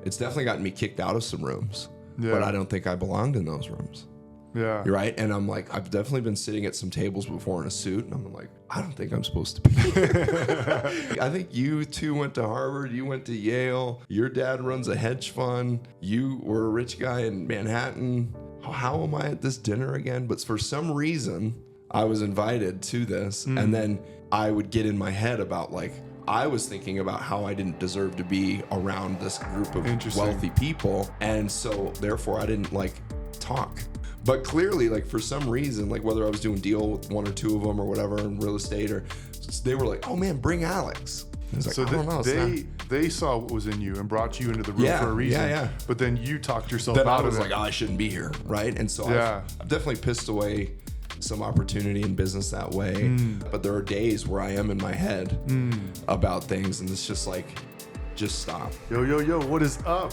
It's definitely gotten me kicked out of some rooms, Yeah. but I don't think I belonged in those rooms. Yeah. You're right. And I'm like, I've definitely been sitting at some tables before in a suit, and I'm like, I don't think I'm supposed to be here. I think you two went to Harvard, you went to Yale, your dad runs a hedge fund, you were a rich guy in Manhattan. How am I at this dinner again? But for some reason, I was invited to this, and then I would get in my head about like, I was thinking about how I didn't deserve to be around this group of wealthy people, and so therefore I didn't like talk. But clearly, like for some reason, like whether I was doing deal with one or two of them or whatever in real estate, or they were like, "Oh man, bring Alex." I was like, So I don't know, they saw what was in you and brought you into the room for a reason. Yeah. But then you talked yourself Then out I was of like, it. oh, I shouldn't be here, right? And so Yeah. I've definitely pissed away some opportunity in business that way. But there are days where I am in my head about things, and it's just like, just stop. Yo, what is up?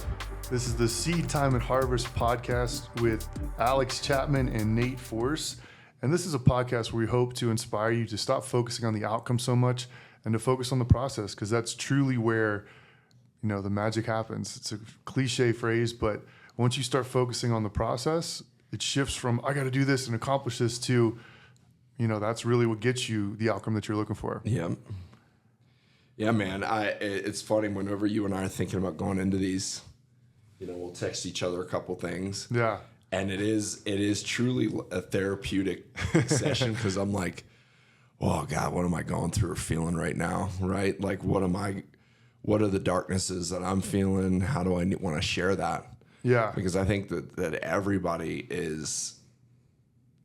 This is the Seed Time and Harvest podcast with Alex Chapman and Nate Forse. And this is a podcast where we hope to inspire you to stop focusing on the outcome so much and to focus on the process, because that's truly where, you know, the magic happens. It's a cliche phrase, but once you start focusing on the process, it shifts from, I got to do this and accomplish this to, you know, that's really what gets you the outcome that you're looking for. Yeah, man. It's funny whenever you and I are thinking about going into these, you know, we'll text each other a couple things. Yeah. And it is truly a therapeutic session, because I'm like, oh God, what am I going through or feeling right now? Right? Like, what are the darknesses that I'm feeling? How do I want to share that? Yeah. Because I think that everyone is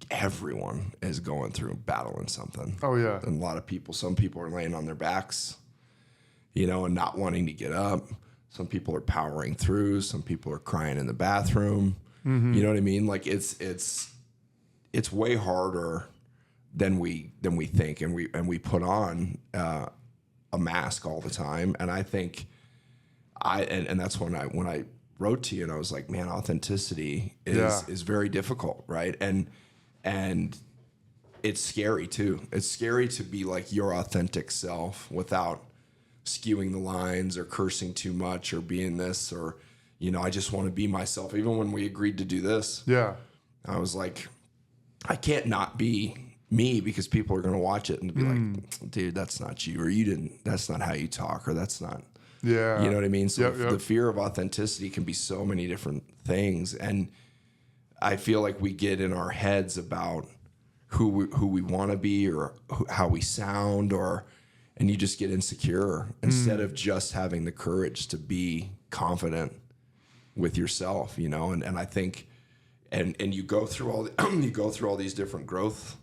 going through battling something. Oh, yeah. And a lot of people, some people are laying on their backs, you know, and not wanting to get up. Some people are powering through. Some people are crying in the bathroom. Mm-hmm. You know what I mean? Like it's way harder than we think, and we put on a mask all the time. And I think and that's when I wrote to you, and I was like, man, authenticity is very difficult, right? And it's scary too. It's scary to be like your authentic self without skewing the lines or cursing too much or being this, or, you know, I just want to be myself. Even when we agreed to do this, I was like, I can't not be me, because people are going to watch it and be like, dude, that's not you, or that's not how you talk, or that's not, you know what I mean? So the fear of authenticity can be so many different things. And I feel like we get in our heads about who we want to be, or how we sound, and you just get insecure instead of just having the courage to be confident with yourself, you know? And I think, and you go through all these different growth,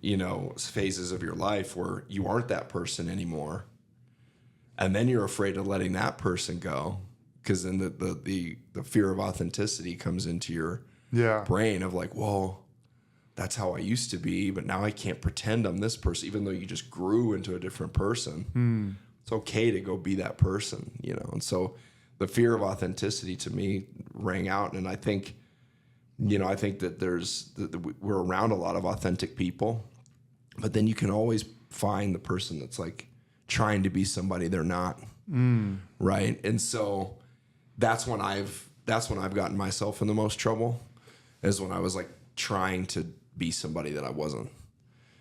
you know, phases of your life where you aren't that person anymore. And then you're afraid of letting that person go, because then the fear of authenticity comes into your brain of like, well, that's how I used to be, but now I can't pretend I'm this person, even though you just grew into a different person. It's okay to go be that person, you know? And so the fear of authenticity to me rang out. And I think, you know, that we're around a lot of authentic people, but then you can always find the person that's like trying to be somebody they're not. Right. And so that's when I've gotten myself in the most trouble, is when I was like trying to be somebody that I wasn't.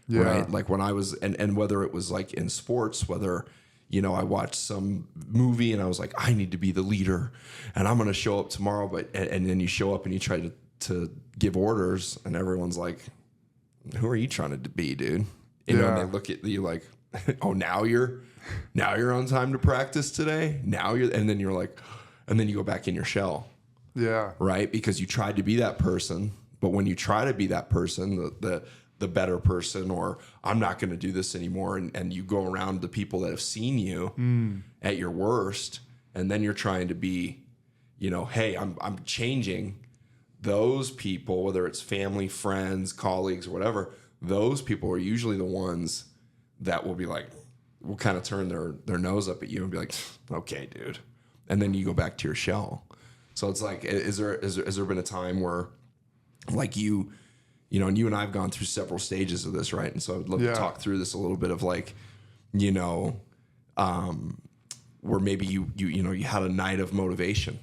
Right. Like when I was, and whether it was like in sports, whether, you know, I watched some movie and I was like, I need to be the leader and I'm going to show up tomorrow. But, and then you show up and you try to give orders, and everyone's like, who are you trying to be, dude? You know, and they look at you like, oh, now you're on time to practice today. And then you're like, and then you go back in your shell. Yeah. Right. Because you tried to be that person. But when you try to be that person, the better person, or I'm not going to do this anymore, and you go around the people that have seen you at your worst, and then you're trying to be, you know, hey, I'm changing. Those people, whether it's family, friends, colleagues, or whatever, those people are usually the ones that will be like, will kind of turn their nose up at you and be like, okay, dude. And then you go back to your shell. So it's like, has there been a time where, like you know, and you and I have gone through several stages of this, right? And so I would love to talk through this a little bit of like, you know, where maybe you had a night of motivation,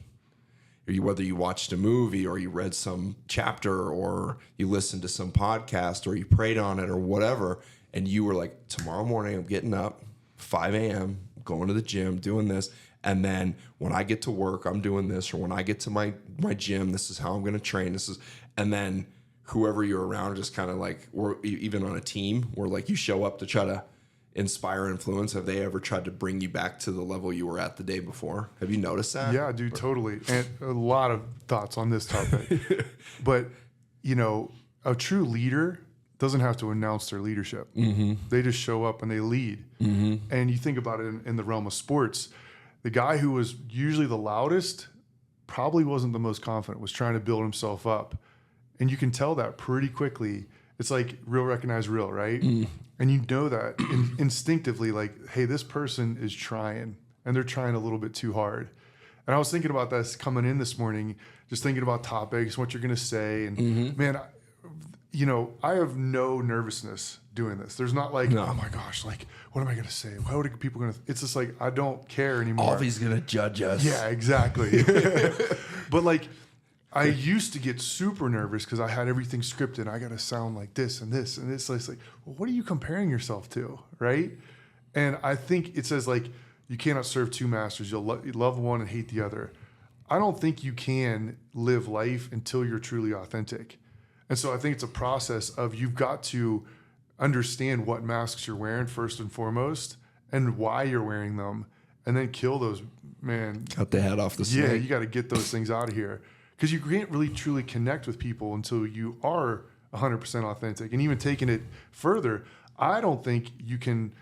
or whether you watched a movie or you read some chapter or you listened to some podcast or you prayed on it or whatever, and you were like, tomorrow morning I'm getting up 5 a.m., going to the gym, doing this, and then when I get to work I'm doing this, or when I get to my gym, this is how I'm going to train, and then whoever you're around just kind of like, or even on a team where like you show up to try to inspire, influence. Have they ever tried to bring you back to the level you were at the day before? Have you noticed that? Yeah, dude, totally. And a lot of thoughts on this topic. But, a true leader doesn't have to announce their leadership. Mm-hmm. They just show up and they lead. Mm-hmm. And you think about it in the realm of sports, the guy who was usually the loudest probably wasn't the most confident, was trying to build himself up. And you can tell that pretty quickly. It's like real recognize real, right? Mm. And you know that instinctively, like, hey, this person is trying, and they're trying a little bit too hard. And I was thinking about this coming in this morning, just thinking about topics, what you're going to say. And man, I have no nervousness doing this. There's not like, oh my gosh, like, what am I going to say? How are people going to, it's just like, I don't care anymore. Oh, he's going to judge us. Yeah, exactly. But like, I used to get super nervous because I had everything scripted. I got to sound like this and this and this. It's like, well, what are you comparing yourself to, right? And I think it says like, you cannot serve two masters. You'll love one and hate the other. I don't think you can live life until you're truly authentic. And so I think it's a process of you've got to understand what masks you're wearing first and foremost and why you're wearing them, and then kill those, man. Cut the head off the snake. Yeah, you got to get those things out of here. Because you can't really truly connect with people until you are 100% authentic. And even taking it further, I don't think you can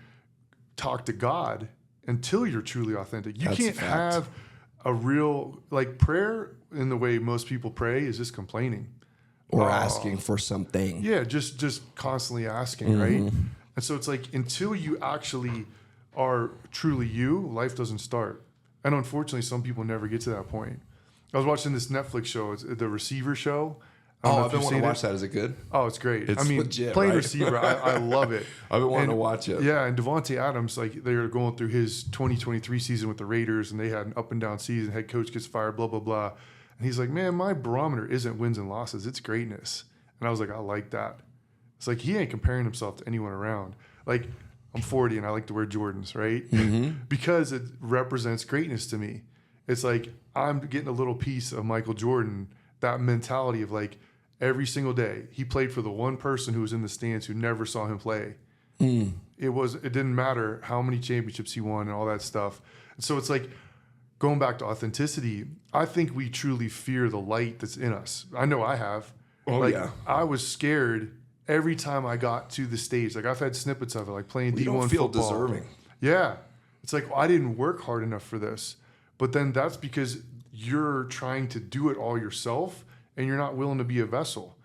talk to God until you're truly authentic. You can't have a real, like, prayer in the way most people pray is just complaining. Or asking for something. Yeah, just constantly asking, right? And so it's like until you actually are truly you, life doesn't start. And unfortunately, some people never get to that point. I was watching this Netflix show, it's the Receiver Show. I've been wanting to watch that. Is it good? Oh, it's great. It's legit, playing right? receiver, I love it. I've been wanting to watch it. Yeah, and Devontae Adams, like they were going through his 2023 season with the Raiders, and they had an up and down season. Head coach gets fired, blah, blah, blah. And he's like, man, my barometer isn't wins and losses. It's greatness. And I was like, I like that. It's like he ain't comparing himself to anyone around. Like, I'm 40 and I like to wear Jordans, right? Because it represents greatness to me. It's like I'm getting a little piece of Michael Jordan, that mentality of like every single day he played for the one person who was in the stands who never saw him play. It didn't matter how many championships he won and all that stuff. And so it's like going back to authenticity, I think we truly fear the light that's in us. I know I have. I was scared every time I got to the stage. Like I've had snippets of it, like playing D1 don't feel football. Deserving. Yeah. It's like, well, I didn't work hard enough for this. But then that's because you're trying to do it all yourself and you're not willing to be a vessel.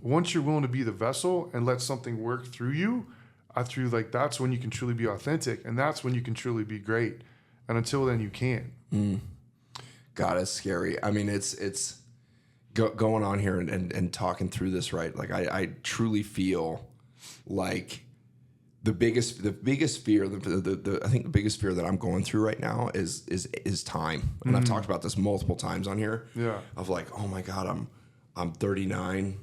Once you're willing to be the vessel and let something work through you, that's when you can truly be authentic, and that's when you can truly be great. And until then, you can't. God, it's scary. I mean, it's going on here and talking through this, right? Like I truly feel like the biggest fear, I think the biggest fear that I'm going through right now is time. And I've talked about this multiple times on here. Yeah. Of like, oh my God, I'm 39.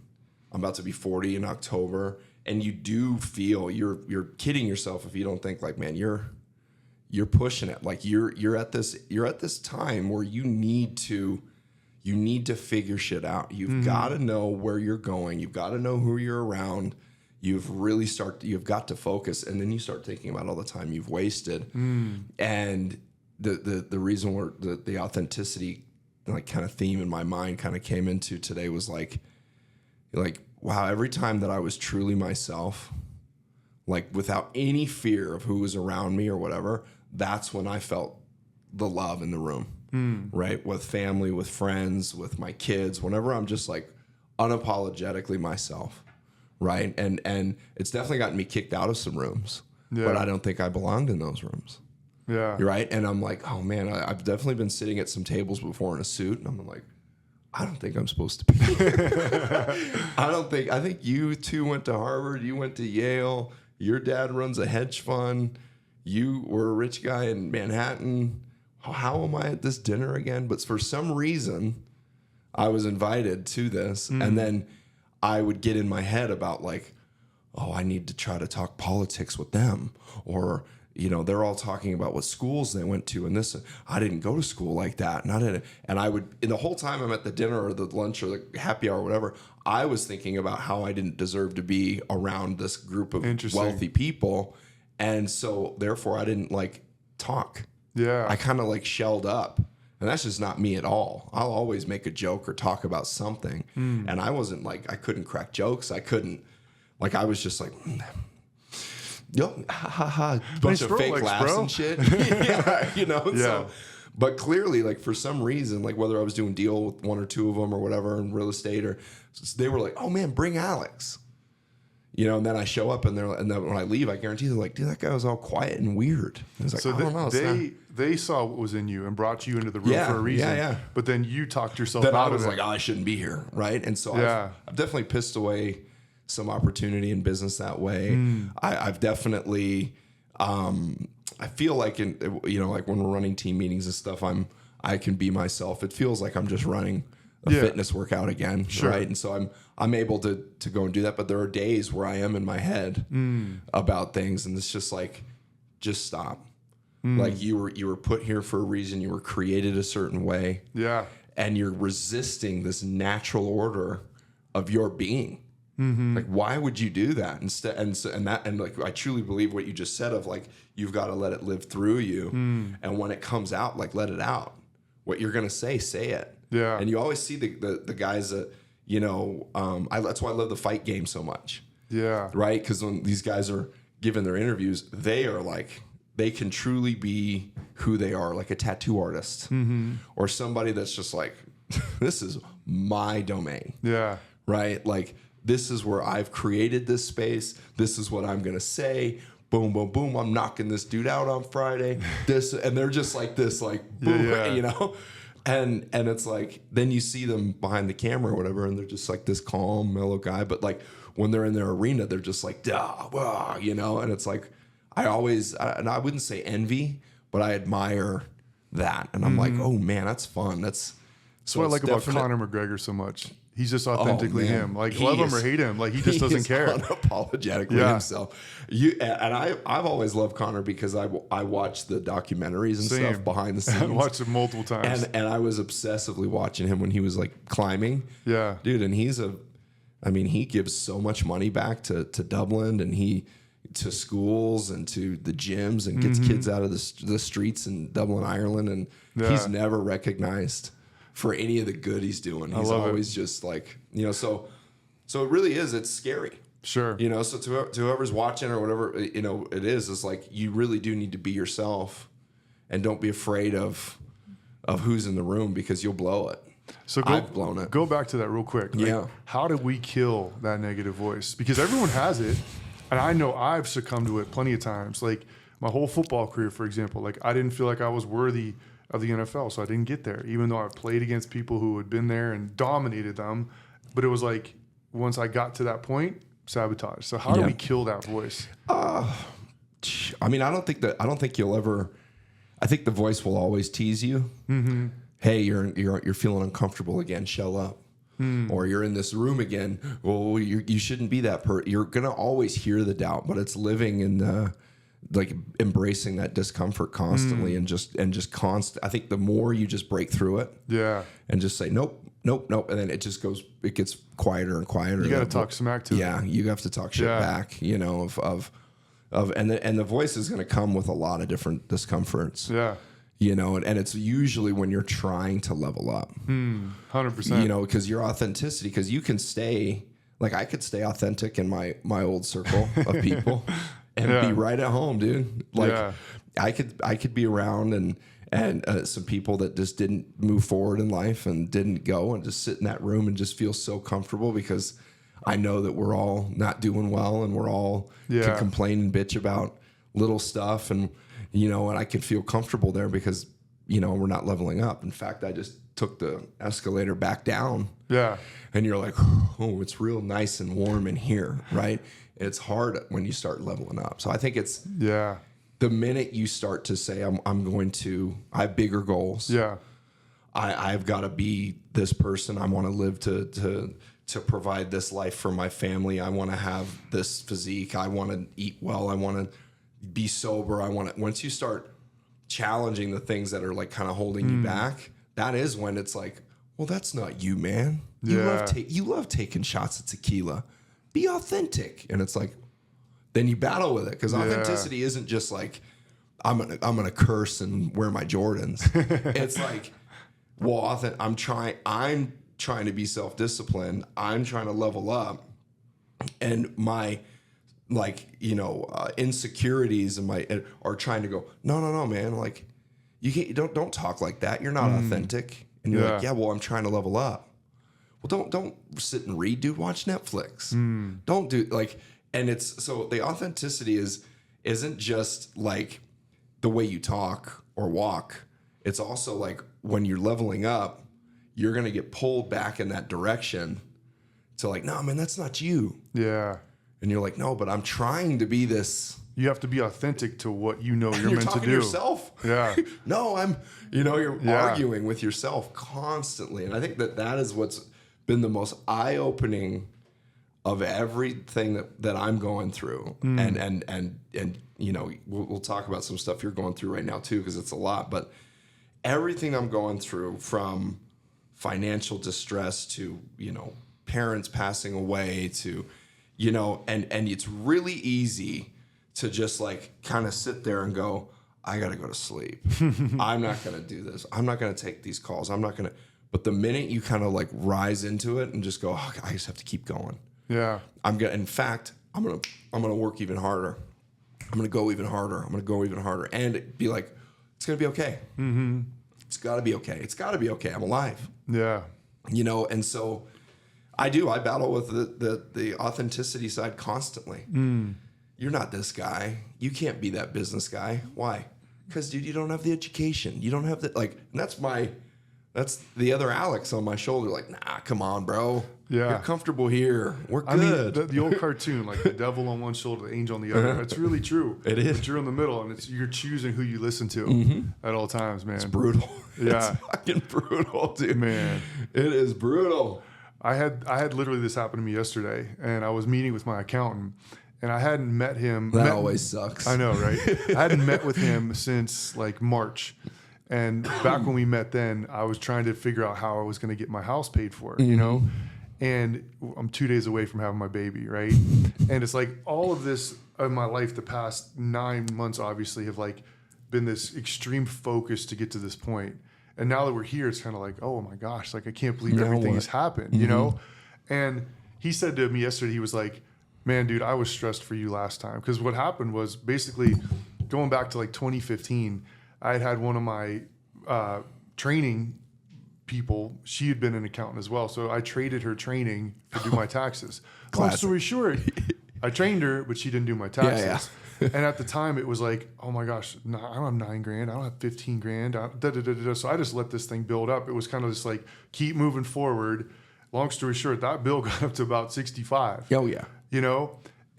I'm about to be 40 in October. And you do feel you're kidding yourself if you don't think like, man, you're pushing it. Like you're at this time where you need to figure shit out. You've got to know where you're going. You've got to know who you're around. You've got to focus, and then you start thinking about all the time you've wasted. And the reason where the authenticity like kind of theme in my mind kind of came into today was like wow, every time that I was truly myself, like without any fear of who was around me or whatever, that's when I felt the love in the room, right? With family, with friends, with my kids, whenever I'm just like unapologetically myself. Right. And it's definitely gotten me kicked out of some rooms, but I don't think I belonged in those rooms. Yeah. You're right. And I'm like, oh man, I've definitely been sitting at some tables before in a suit, and I'm like, I don't think I'm supposed to be here. I think you two went to Harvard, you went to Yale, your dad runs a hedge fund, you were a rich guy in Manhattan. How am I at this dinner again? But for some reason, I was invited to this. And then I would get in my head about like, oh, I need to try to talk politics with them. Or, you know, they're all talking about what schools they went to and this. I didn't go to school like that. And I would, in the whole time I'm at the dinner or the lunch or the happy hour or whatever, I was thinking about how I didn't deserve to be around this group of wealthy people. And so therefore I didn't like talk. Yeah. I kind of like shelled up. And that's just not me at all. I'll always make a joke or talk about something. And I wasn't like, I couldn't crack jokes. I couldn't, like, I was just like, yo, ha ha ha, bunch of fake laughs and shit. Yeah, you know. Yeah. So, but clearly, like for some reason, like whether I was doing deal with one or two of them or whatever in real estate, or they were like, oh man, bring Alex. You know, and then I show up and then when I leave, I guarantee they're like, dude, that guy was all quiet and weird. I was like, So I don't know. they saw what was in you and brought you into the room for a reason. Yeah. But then you talked yourself Then out I was of like, it. oh, I shouldn't be here, right? And so Yeah. I've definitely pissed away some opportunity in business that way. I've definitely, I feel like like when we're running team meetings and stuff, I can be myself. It feels like I'm just running a fitness workout again, right? And so I'm able to go and do that. But there are days where I am in my head about things, and it's just like, just stop. Like you were put here for a reason. You were created a certain way. Yeah. And you're resisting this natural order of your being. Like, why would you do that instead? And like, I truly believe what you just said of like, you've got to let it live through you. And when it comes out, like, let it out. What you're going to say it. Yeah. And you always see the guys that, you know, that's why I love the fight game so much. Yeah. Right. Because when these guys are giving their interviews, they are like, they can truly be who they are, like a tattoo artist or somebody that's just like, this is my domain. Yeah. Right. Like, this is where I've created this space. This is what I'm going to say. Boom, boom, boom. I'm knocking this dude out on Friday. And they're just like this, like, boom, you know? And it's like, then you see them behind the camera or whatever, and they're just like this calm, mellow guy. But like when they're in their arena, they're just like, you know? And it's like, I wouldn't say envy, but I admire that. And I'm like, oh man, that's fun. That's what I like about Conor McGregor so much. He's just authentically him. Like, love him or hate him, like he just doesn't care. Unapologetically himself. I've always loved Conor because I watched the documentaries and stuff behind the scenes. I watched it multiple times. And I was obsessively watching him when he was like climbing. Yeah. Dude, and he gives so much money back to Dublin and to schools and to the gyms and gets kids out of the streets in Dublin, Ireland. And he's never recognized for any of the good he's doing. He's always just like, you know, so it really is, it's scary. Sure. You know, so to whoever's watching or whatever, you know, it's like, you really do need to be yourself and don't be afraid of who's in the room because you'll blow it. So I've blown it. Go back to that real quick. Like, how do we kill that negative voice? Because everyone has it. And I know I've succumbed to it plenty of times. Like my whole football career, for example, like I didn't feel like I was worthy of the NFL, so I didn't get there, even though I played against people who had been there and dominated them. But it was like, once I got to that point, sabotage. So how do we kill that voice? I mean, I don't think you'll ever, I think the voice will always tease you. Hey, you're feeling uncomfortable again, shell up. Or you're in this room again. Well, you shouldn't be that you're going to always hear the doubt, but it's living in the, like embracing that discomfort constantly and just constant. I think the more you just break through it, and just say nope, and then it gets quieter and quieter. You got to talk smack to it. You have to talk shit back. You know, and the voice is going to come with a lot of different discomforts. Yeah. You know, and it's usually when you're trying to level up. 100%. You know, because your authenticity, because you can stay, like I could stay authentic in my old circle of people and be right at home, dude. Like I could be around and some people that just didn't move forward in life and didn't go and just sit in that room and just feel so comfortable because I know that we're all not doing well and we're all can complain and bitch about little stuff and you know, and I can feel comfortable there because, you know, we're not leveling up. In fact, I just took the escalator back down. Yeah. And you're like, oh, it's real nice and warm in here, right? It's hard when you start leveling up. So I think it's the minute you start to say, I have bigger goals. Yeah. I've got to be this person. I want to live to provide this life for my family. I want to have this physique. I want to eat well. I want to be sober. Once you start challenging the things that are like kind of holding you back, that is when it's like, well, that's not you, man. You love taking shots at tequila. Be authentic. And it's like, then you battle with it, because authenticity isn't just like, I'm gonna curse and wear my Jordans. It's like, well, I'm trying to be self-disciplined. I'm trying to level up, and my insecurities and are trying to go, no, man. Like, you don't talk like that. You're not authentic. And you're like, yeah, well, I'm trying to level up. Well, don't sit and read, dude. Watch Netflix. Don't do like, and it's so the authenticity isn't just like the way you talk or walk. It's also like when you're leveling up, you're gonna get pulled back in that direction to like, no, man, that's not you. Yeah. And you're like, no, but I'm trying to be this. You have to be authentic to what you know you're meant to do. You're talking to yourself. Yeah. No, you're arguing with yourself constantly. And I think that is what's been the most eye-opening of everything that I'm going through. And we'll talk about some stuff you're going through right now too, because it's a lot. But everything I'm going through, from financial distress to, parents passing away to, and it's really easy to just like kind of sit there and go, I got to go to sleep. I'm not going to do this. I'm not going to take these calls. But the minute you kind of like rise into it and just go, oh, I just have to keep going. Yeah. I'm going to work even harder. I'm going to go even harder. I'm going to go even harder, and be like, it's going to be okay. Mm-hmm. It's got to be okay. It's got to be okay. I'm alive. Yeah. And so I battle with the authenticity side constantly. You're not this guy. You can't be that business guy. Why? Because, dude, you don't have the education. You don't have and that's the other Alex on my shoulder. Like, nah, come on, bro. Yeah. You're comfortable here. We're good. I mean, the old cartoon, like the devil on one shoulder, the angel on the other. It's really true. It is. But you're in the middle, and you're choosing who you listen to at all times, man. It's brutal. Yeah. It's fucking brutal, dude. Man. It is brutal. I had literally this happen to me yesterday, and I was meeting with my accountant, and I hadn't met him. That always sucks. I know, right? I hadn't met with him since like March. And back when we met then, I was trying to figure out how I was going to get my house paid for, And I'm 2 days away from having my baby, right? And it's like all of this in my life, the past 9 months, obviously, have like been this extreme focus to get to this point. And now that we're here, it's kind of like, oh my gosh, like I can't believe everything has happened, And he said to me yesterday, he was like, man, dude, I was stressed for you last time. Because what happened was basically going back to like 2015, I had one of my training people. She had been an accountant as well. So I traded her training to do my taxes. Long story short, I trained her, but she didn't do my taxes. Yeah. And at the time it was like, oh my gosh, no, I don't have $9,000. I don't have $15,000. So I just let this thing build up. It was kind of just like, keep moving forward. Long story short, that bill got up to about 65. Oh yeah.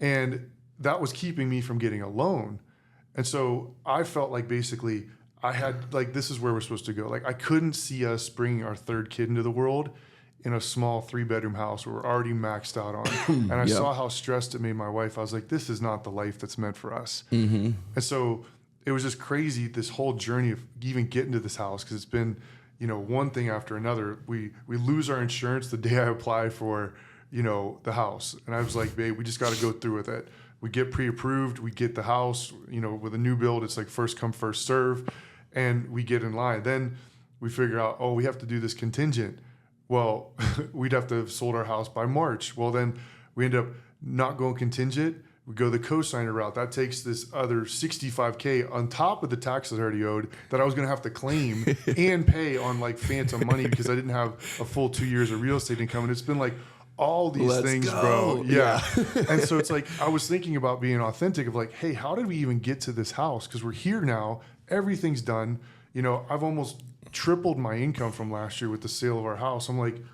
And that was keeping me from getting a loan. And so I felt like basically I had like, this is where we're supposed to go. Like I couldn't see us bringing our third kid into the world in a small 3-bedroom house where we're already maxed out on. And I saw how stressed it made my wife. I was like, this is not the life that's meant for us. Mm-hmm. And so it was just crazy, this whole journey of even getting to this house. Cause it's been, one thing after another. We lose our insurance the day I apply for, the house. And I was like, babe, we just got to go through with it. We get pre-approved, we get the house, with a new build, it's like first come, first serve, and we get in line. Then we figure out, we have to do this contingent. Well, we'd have to have sold our house by March. Well, then we end up not going contingent. We go the co-signer route. That takes this other $65K on top of the taxes I already owed that I was going to have to claim and pay on like phantom money because I didn't have a full 2 years of real estate income. And it's been like, all these things, bro. Yeah. And so it's like, I was thinking about being authentic of like, hey, how did we even get to this house? Because we're here now. Everything's done. I've almost tripled my income from last year with the sale of our house. I'm like,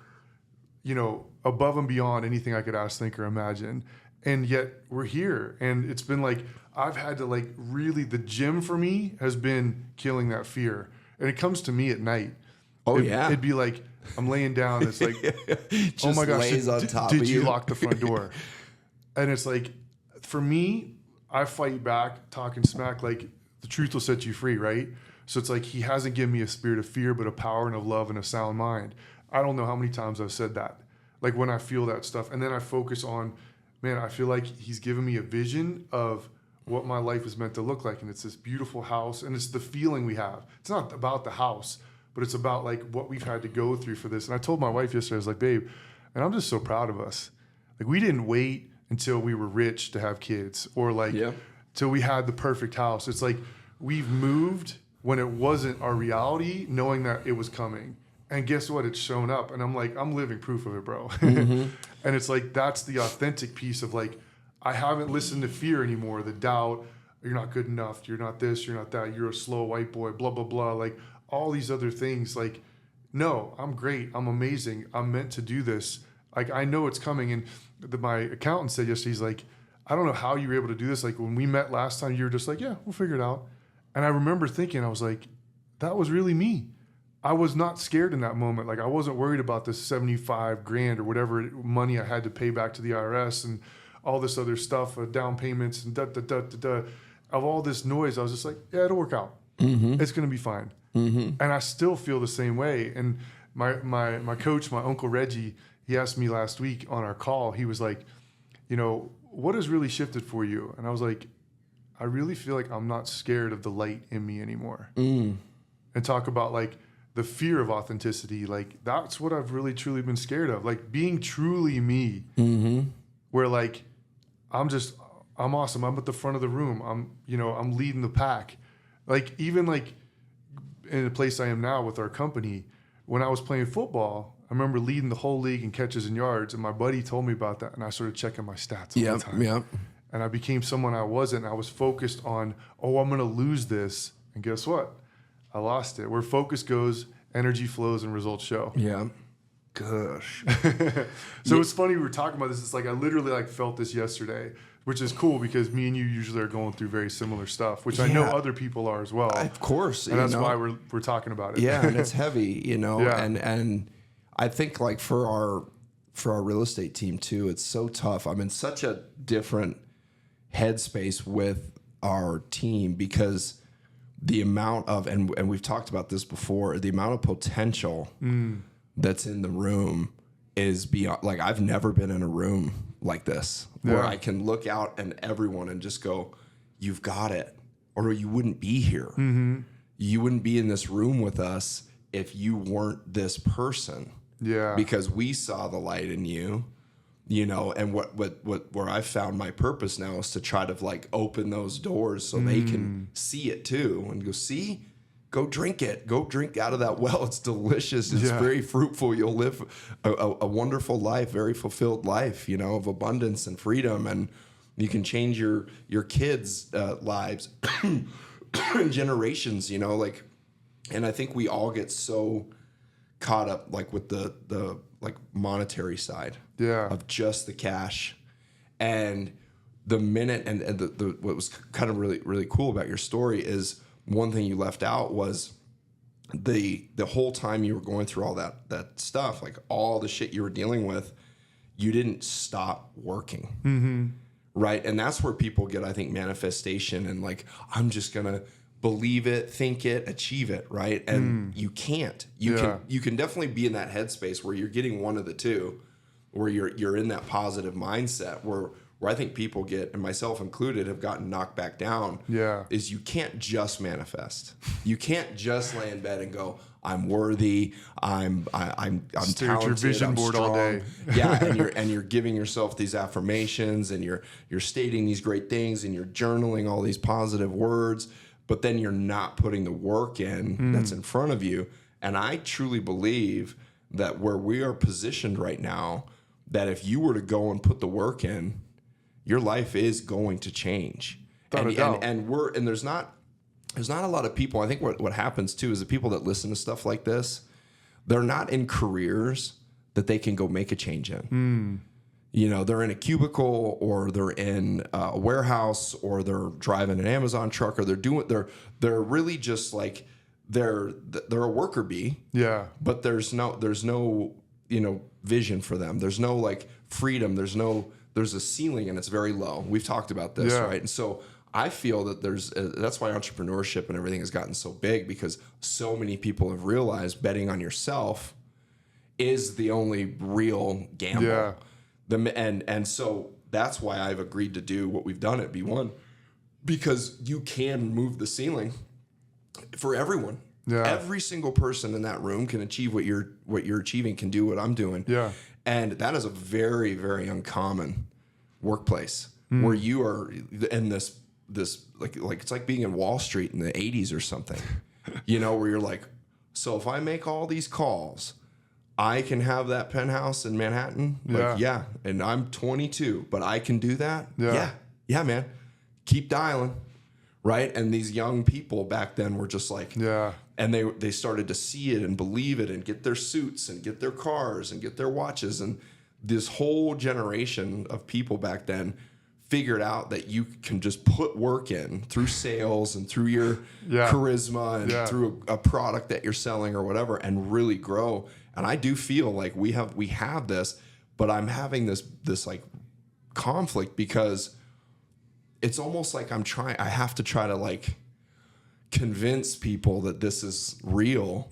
above and beyond anything I could ask, think, or imagine. And yet we're here. And it's been like, I've had to like really, the gym for me has been killing that fear. And it comes to me at night. It'd be like, I'm laying down. It's like, oh my gosh, did you lock the front door? And it's like, for me, I fight back talking smack, like the truth will set you free, right? So it's like, he hasn't given me a spirit of fear, but a power and of love and a sound mind. I don't know how many times I've said that. Like when I feel that stuff. And then I focus on, man, I feel like he's given me a vision of what my life is meant to look like. And it's this beautiful house. And it's the feeling we have. It's not about the house, but it's about like what we've had to go through for this. And I told my wife yesterday, I was like, babe, and I'm just so proud of us. Like we didn't wait until we were rich to have kids or like till we had the perfect house. It's like we've moved when it wasn't our reality, knowing that it was coming. And guess what? It's shown up. And I'm like, I'm living proof of it, bro. Mm-hmm. And it's like, that's the authentic piece of like, I haven't listened to fear anymore. The doubt, you're not good enough. You're not this, you're not that. You're a slow white boy, blah, blah, blah. Like all these other things. Like, no, I'm great. I'm amazing. I'm meant to do this. Like, I know it's coming. And my accountant said yesterday, he's like, I don't know how you were able to do this. Like when we met last time, you were just like, yeah, we'll figure it out. And I remember thinking, I was like, that was really me. I was not scared in that moment. Like I wasn't worried about the 75 grand or whatever money I had to pay back to the IRS and all this other stuff, down payments and of all this noise. I was just like, yeah, it'll work out. Mm-hmm. It's going to be fine. Mm-hmm. And I still feel the same way. And my coach, my Uncle Reggie, he asked me last week on our call, he was like, you know, what has really shifted for you? And I was like, I really feel like I'm not scared of the light in me anymore. And talk about like, the fear of authenticity, like that's what I've really truly been scared of, like being truly me, where like I'm awesome. I'm at the front of the room. I'm leading the pack. Like even like in the place I am now with our company, when I was playing football, I remember leading the whole league in catches and yards, and my buddy told me about that, and I started checking my stats all the time. Yep. And I became someone I wasn't. I was focused on, I'm going to lose this, and guess what? I lost it. Where focus goes, energy flows, and results show. Yeah. Gosh. So it's funny we were talking about this. It's like I literally like felt this yesterday, which is cool because me and you usually are going through very similar stuff, which I know other people are as well. Of course. And that's why we're talking about it. Yeah, and it's heavy, and I think like for our real estate team too, it's so tough. I'm in such a different headspace with our team because the amount of, and we've talked about this before, the amount of potential that's in the room is beyond, like I've never been in a room like this where I can look out and everyone and just go, you've got it, or you wouldn't be here. Mm-hmm. You wouldn't be in this room with us if you weren't this person. Yeah. Because we saw the light in you. And where I've found my purpose now is to try to like open those doors so they can see it too and go, see, go drink it. Go drink out of that well. It's delicious. It's very fruitful. You'll live a wonderful life, very fulfilled life, of abundance and freedom. And you can change your kids' lives and generations, and I think we all get so caught up like with the like monetary side of just the cash. And the minute and the what was kind of really, really cool about your story is one thing you left out was the whole time you were going through all that stuff, like all the shit you were dealing with, you didn't stop working. Mm-hmm. Right. And that's where people get, I think, manifestation and like, I'm just going to believe it, think it, achieve it, right? And you can't. You can definitely be in that headspace where you're getting one of the two, where you're in that positive mindset where I think people get, and myself included, have gotten knocked back down. Yeah. Is you can't just manifest. You can't just lay in bed and go, I'm worthy, I'm Stare at your vision I'm board strong. all day. Yeah, and you're giving yourself these affirmations and you're stating these great things and you're journaling all these positive words. But then you're not putting the work in that's in front of you. And I truly believe that where we are positioned right now, that if you were to go and put the work in, your life is going to change. And there's not a lot of people. I think what happens too is the people that listen to stuff like this, they're not in careers that they can go make a change in. You know, they're in a cubicle, or they're in a warehouse, or they're driving an Amazon truck, or they're really just like they're a worker bee. Yeah. But there's no vision for them. There's no like freedom. There's a ceiling, and it's very low. We've talked about this, right? And so I feel that that's why entrepreneurship and everything has gotten so big, because so many people have realized betting on yourself is the only real gamble. Yeah. And so that's why I've agreed to do what we've done at B1, because you can move the ceiling for everyone. Yeah. Every single person in that room can achieve what you're achieving, can do what I'm doing. Yeah. And that is a very, very uncommon workplace where you are in this like it's like being in Wall Street in the 80s or something, where you're like, so if I make all these calls, I can have that penthouse in Manhattan. Like, yeah. And I'm 22, but I can do that. Yeah, man. Keep dialing. Right. And these young people back then were just like, and they started to see it and believe it and get their suits and get their cars and get their watches. And this whole generation of people back then figured out that you can just put work in through sales and through your charisma and through a product that you're selling or whatever, and really grow. And I do feel like we have this, but I'm having this like conflict, because it's almost like I have to try to like convince people that this is real,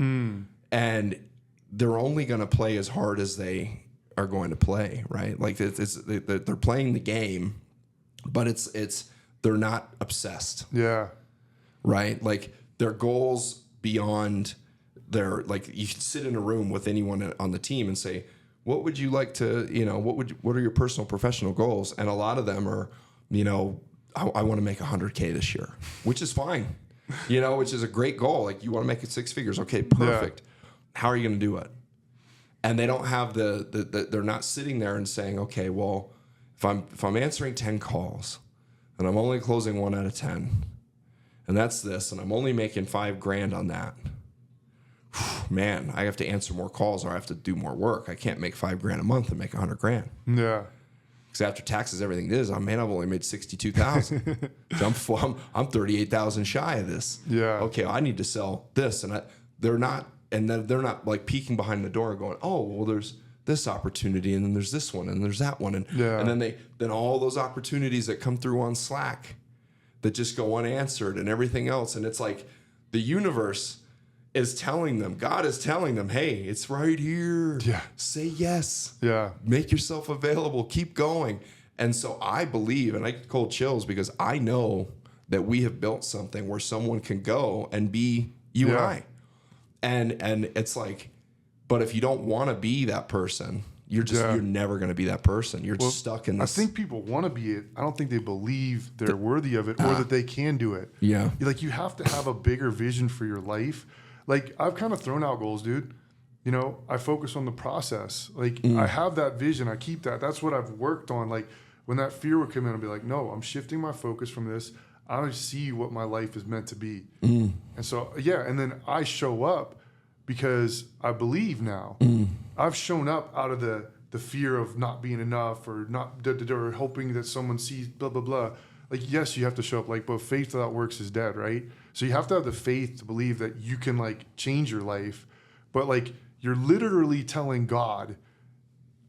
and they're only going to play as hard as they are going to play, right? Like they're playing the game, but they're not obsessed. Yeah. Right? Like their goals beyond their, like, you can sit in a room with anyone on the team and say, what would you like to, what are your personal professional goals? And a lot of them are, I want to make 100K this year, which is fine, which is a great goal. Like, you want to make it 6 figures. Okay, perfect. Yeah. How are you going to do it? And they don't have they're not sitting there and saying, okay, well, if I'm answering 10 calls and I'm only closing 1 out of 10, and that's this, and I'm only making $5,000 on that, man, I have to answer more calls, or I have to do more work. I can't make $5,000 a month and make $100,000. Yeah. Because after taxes, everything is, I've only made $62,000. So I'm 38,000 shy of this. Yeah. Okay, I need to sell this, and they're not like peeking behind the door, going, oh, well, there's this opportunity, and then there's this one, and there's that one, and then all those opportunities that come through on Slack that just go unanswered, and everything else, and it's like the universe is telling them, God is telling them, hey, it's right here. Yeah. Say yes. Yeah. Make yourself available. Keep going. And so I believe, and I get cold chills, because I know that we have built something where someone can go and be you and I. And it's like, but if you don't want to be that person, you're never going to be that person. You're just stuck in this. I think people want to be it. I don't think they believe they're worthy of it, or that they can do it. Yeah. Like, you have to have a bigger vision for your life. Like, I've kind of thrown out goals, dude. I focus on the process. Like, I have that vision. I keep that. That's what I've worked on. Like, when that fear would come in, I'd be like, no, I'm shifting my focus from this. I see what my life is meant to be. And so, and then I show up because I believe now. I've shown up out of the fear of not being enough, or not, or hoping that someone sees blah, blah, blah. Like, yes, you have to show up, like, but faith without works is dead, right? So you have to have the faith to believe that you can, like, change your life. But, like, you're literally telling God,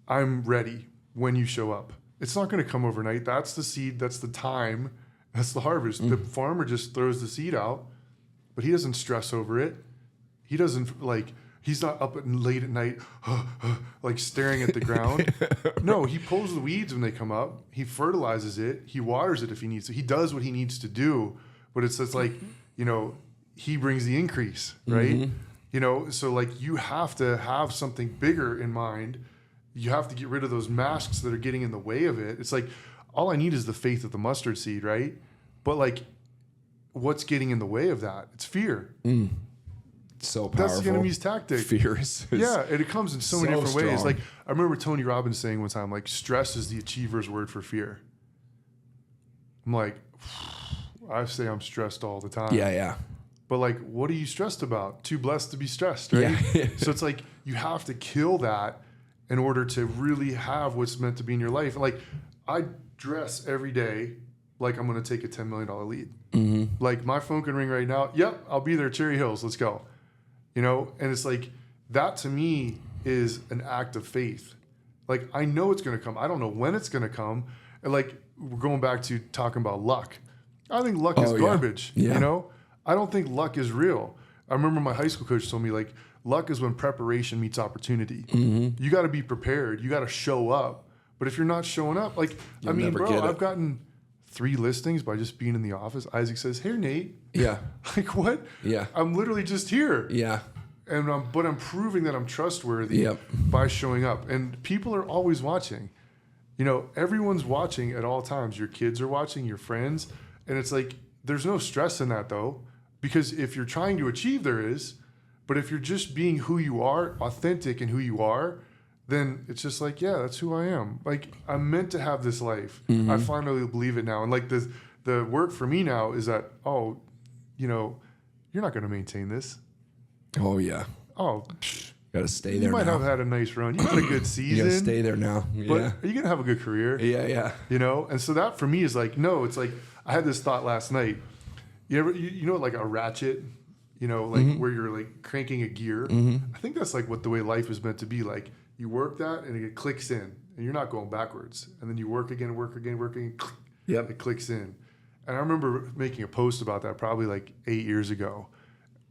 I'm ready when you show up. It's not going to come overnight. That's the seed. That's the time. That's the harvest. The farmer just throws the seed out, but he doesn't stress over it. He doesn't, like, he's not up late at night, like, staring at the ground. No, he pulls the weeds when they come up. He fertilizes it. He waters it if he needs to. He does what he needs to do. But it's just like, he brings the increase, right? So, like, you have to have something bigger in mind. You have to get rid of those masks that are getting in the way of it. It's like, all I need is the faith of the mustard seed, right? But, like, what's getting in the way of that? It's fear. So powerful. That's the enemy's tactic. Fear is and it comes in so many different ways. Like, I remember Tony Robbins saying one time, like, stress is the achiever's word for fear. I'm like, I say I'm stressed all the time. Yeah. But, like, what are you stressed about? Too blessed to be stressed, right? Yeah. So it's like, you have to kill that in order to really have what's meant to be in your life. Like, I dress every day like I'm going to take a $10 million lead. Mm-hmm. Like, my phone can ring right now. Yep, I'll be there, Cherry Hills. Let's go. You know, and it's like, that to me is an act of faith. Like, I know it's going to come. I don't know when it's going to come. And like, we're going back to talking about luck. I think luck is garbage. Yeah. You know, I don't think luck is real. I remember my high school coach told me, like, luck is when preparation meets opportunity. Mm-hmm. You got to be prepared. You got to show up. But if you're not showing up, like, You'll never bro, get it. I've gotten 3 listings by just being in the office. Isaac says, "Here, Nate." Yeah. Like, what? Yeah. I'm literally just here. Yeah. And but I'm proving that I'm trustworthy by showing up. And people are always watching. You know, everyone's watching at all times. Your kids are watching, your friends. And it's like, there's no stress in that, though. Because if you're trying to achieve, there is. But if you're just being who you are, authentic in who you are, then it's just like, yeah, that's who I am. Like, I'm meant to have this life. Mm-hmm. I finally believe it now. And like, the work for me now is that, oh, you know, you're not going to maintain this. Oh, yeah. Oh, got to stay there. You might now. have had a nice run. You had a good season. You got to stay there now. Yeah. But are you going to have a good career? Yeah, yeah. You know? And so that for me is like, no, it's like, I had this thought last night. You know, like a ratchet, you know, like where you're like cranking a gear. I think that's like what the way life is meant to be. Like, you work that and it clicks in and you're not going backwards. And then you work again, it clicks in. And I remember making a post about that probably like 8 years ago.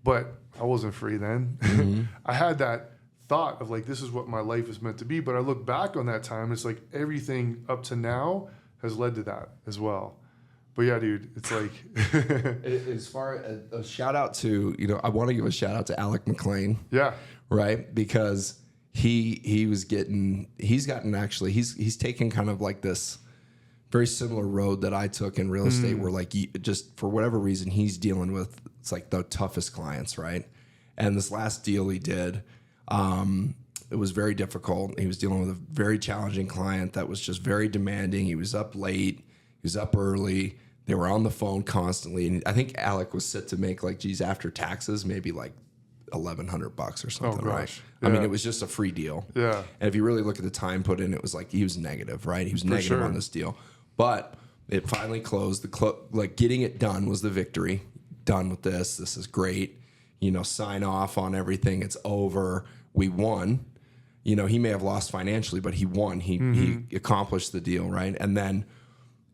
But I wasn't free then. Mm-hmm. I had that thought of like, this is what my life is meant to be. But I look back on that time, it's like everything up to now has led to that as well. But yeah, dude, it's like... As far as a shout out to, you know, I want to give a shout out to Alec McLean. Yeah. Right? Because he's taken kind of like this very similar road that I took in real estate where like just for whatever reason he's dealing with, it's like the toughest clients, right? And this last deal he did, it was very difficult. He was dealing with a very challenging client that was just very demanding. He was up late. He was up early. They were on the phone constantly. And I think Alec was set to make like, geez, after taxes, maybe like $1,100 or something, right? Yeah. I mean, it was just a free deal. Yeah. And if you really look at the time put in, it was like he was negative, right? He was negative on this deal. But it finally closed. Like getting it done was the victory. Done with this. This is great. You know, sign off on everything. It's over. We won. You know, he may have lost financially, but he won. He accomplished the deal, right? And then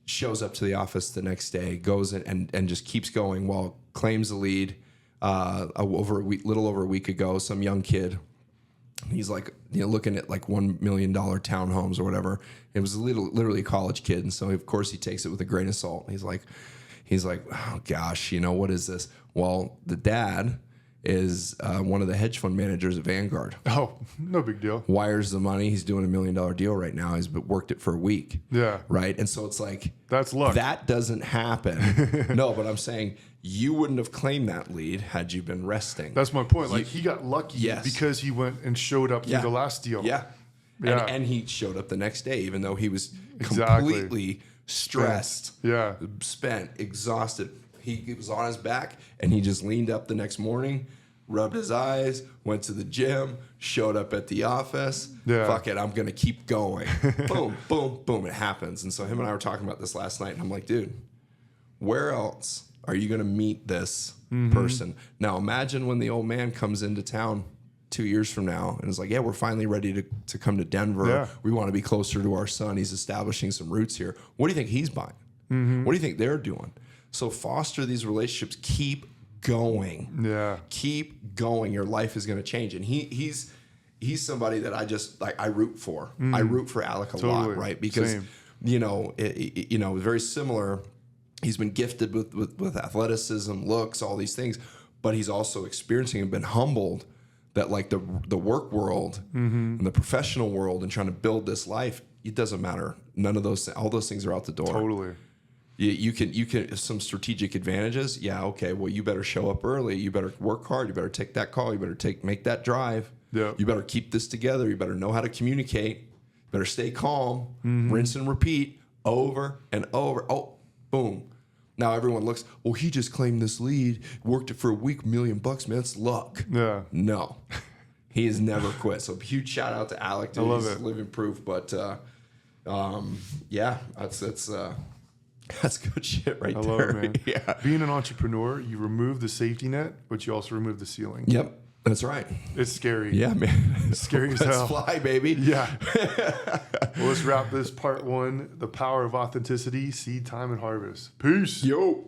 shows up to the office the next day, goes in and just keeps going. Well, claims the lead. Little over a week ago, some young kid, he's like, you know, looking at like $1 million townhomes or whatever. It was literally a college kid, and so of course he takes it with a grain of salt. He's like, oh gosh, you know, what is this? Well, the dad is one of the hedge fund managers at Vanguard. Oh, no big deal. Wires the money. He's doing $1 million deal right now. He's worked it for a week. Yeah. Right. And so it's like, that's luck. That doesn't happen. No, but I'm saying you wouldn't have claimed that lead had you been resting. That's my point. Like he got lucky because he went and showed up through the last deal. Yeah. And he showed up the next day, even though he was completely stressed, spent, exhausted. He was on his back, and he just leaned up the next morning, rubbed his eyes, went to the gym, showed up at the office. Yeah. Fuck it, I'm going to keep going. Boom, boom, boom, it happens. And so him and I were talking about this last night, and I'm like, dude, where else are you going to meet this person? Now, imagine when the old man comes into town 2 years from now and is like, yeah, we're finally ready to come to Denver. Yeah. We want to be closer to our son. He's establishing some roots here. What do you think he's buying? What do you think they're doing? So foster these relationships. Keep going. Yeah. Keep going. Your life is going to change. And he's somebody that I root for. I root for Alec a lot, right? Because you know, very similar. He's been gifted with athleticism, looks, all these things, but he's also experiencing and been humbled that like the work world and the professional world and trying to build this life, it doesn't matter. None of those, all those things are out the door. Totally. You can some strategic advantages. Yeah, okay. Well, you better show up early. You better work hard. You better take that call. You better make that drive. Yeah. You better keep this together. You better know how to communicate. You better stay calm. Rinse and repeat over and over. Oh, boom. Now everyone looks, well, he just claimed this lead, worked it for a week, $1 million, man. That's luck. Yeah. No. He has never quit. So huge shout out to Alec. Dude. I love He's it. living proof. But yeah, that's good shit right I there. love it, man. Yeah. Being an entrepreneur, you remove the safety net, but you also remove the ceiling. Yep. That's right. It's scary. Yeah, man. It's scary as Let's hell. fly, baby. Yeah. Well, let's wrap this part one. The power of authenticity, seed time and harvest. Peace. Yo.